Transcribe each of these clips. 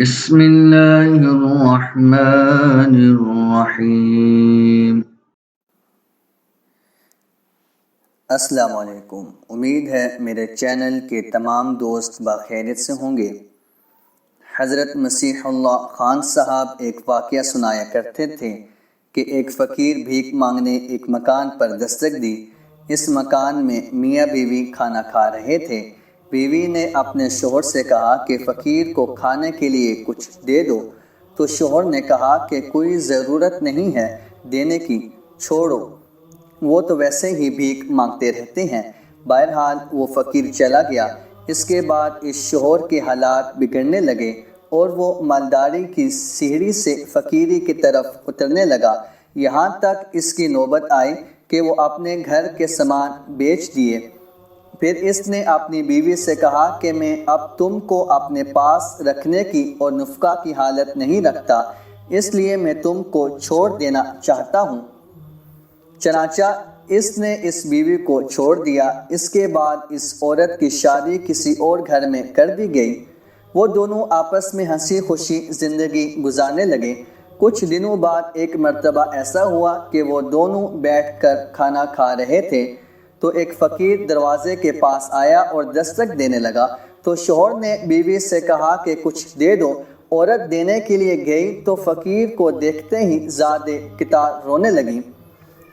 بسم اللہ الرحمن الرحیم۔ السلام علیکم۔ امید ہے میرے چینل کے تمام دوست بخیریت سے ہوں گے۔ حضرت مسیح اللہ خان صاحب ایک واقعہ سنایا کرتے تھے کہ ایک فقیر بھیک مانگنے ایک مکان پر دستک دی۔ اس مکان میں میاں بیوی کھانا کھا رہے تھے۔ بیوی نے اپنے شوہر سے کہا کہ فقیر کو کھانے کے لیے کچھ دے دو، تو شوہر نے کہا کہ کوئی ضرورت نہیں ہے دینے کی، چھوڑو، وہ تو ویسے ہی بھیک مانگتے رہتے ہیں۔ بہرحال وہ فقیر چلا گیا۔ اس کے بعد اس شوہر کے حالات بگڑنے لگے اور وہ مالداری کی سیڑھی سے فقیری کی طرف اترنے لگا، یہاں تک اس کی نوبت آئی کہ وہ اپنے گھر کے سامان بیچ دیے۔ پھر اس نے اپنی بیوی سے کہا کہ میں اب تم کو اپنے پاس رکھنے کی اور نفقہ کی حالت نہیں رکھتا، اس لیے میں تم کو چھوڑ دینا چاہتا ہوں۔ چنانچہ اس نے اس بیوی کو چھوڑ دیا۔ اس کے بعد اس عورت کی شادی کسی اور گھر میں کر دی گئی۔ وہ دونوں آپس میں ہنسی خوشی زندگی گزارنے لگے۔ کچھ دنوں بعد ایک مرتبہ ایسا ہوا کہ وہ دونوں بیٹھ کر کھانا کھا رہے تھے تو ایک فقیر دروازے کے پاس آیا اور دستک دینے لگا، تو شوہر نے بیوی سے کہا کہ کچھ دے دو۔ عورت دینے کے لیے گئی تو فقیر کو دیکھتے ہی زیادہ قطار رونے لگی۔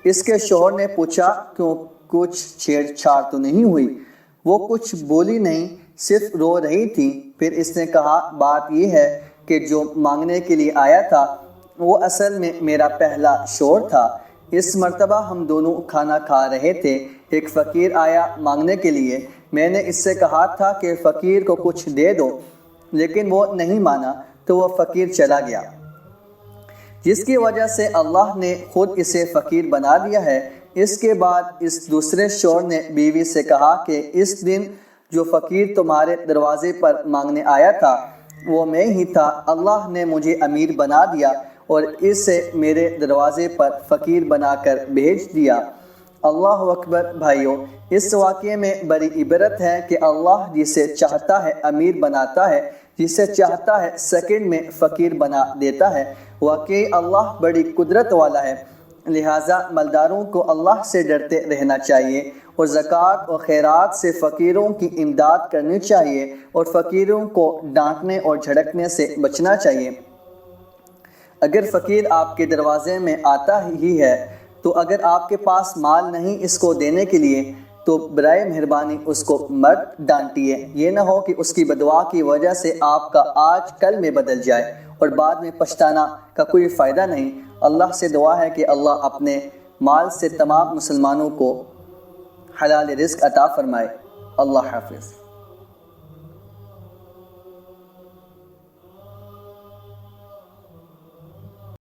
اس کے شوہر نے پوچھا کیوں، کچھ چھیڑ چھاڑ تو نہیں ہوئی؟ وہ کچھ بولی نہیں، صرف رو رہی تھی۔ پھر اس نے کہا بات یہ ہے کہ جو مانگنے کے لیے آیا تھا وہ اصل میں میرا پہلا شوہر تھا۔ اس مرتبہ ہم دونوں کھانا کھا رہے تھے، ایک فقیر آیا مانگنے کے لیے۔ میں نے اس سے کہا تھا کہ فقیر کو کچھ دے دو، لیکن وہ نہیں مانا، تو وہ فقیر چلا گیا، جس کی وجہ سے اللہ نے خود اسے فقیر بنا دیا ہے۔ اس کے بعد اس دوسرے شوہر نے بیوی سے کہا کہ اس دن جو فقیر تمہارے دروازے پر مانگنے آیا تھا وہ میں ہی تھا۔ اللہ نے مجھے امیر بنا دیا اور اسے میرے دروازے پر فقیر بنا کر بھیج دیا۔ اللہ اکبر۔ بھائیو، اس واقعے میں بڑی عبرت ہے کہ اللہ جسے چاہتا ہے امیر بناتا ہے، جسے چاہتا ہے سیکنڈ میں فقیر بنا دیتا ہے۔ واقعی اللہ بڑی قدرت والا ہے، لہٰذا مالداروں کو اللہ سے ڈرتے رہنا چاہیے اور زکوٰۃ اور خیرات سے فقیروں کی امداد کرنی چاہیے اور فقیروں کو ڈانٹنے اور جھڑکنے سے بچنا چاہیے۔ اگر فقیر آپ کے دروازے میں آتا ہی ہے تو اگر آپ کے پاس مال نہیں اس کو دینے کے لیے تو برائے مہربانی اس کو مت ڈانٹیے۔ یہ نہ ہو کہ اس کی بدعا کی وجہ سے آپ کا آج کل میں بدل جائے اور بعد میں پچھتانا کا کوئی فائدہ نہیں۔ اللہ سے دعا ہے کہ اللہ اپنے مال سے تمام مسلمانوں کو حلال رزق عطا فرمائے۔ اللہ حافظ۔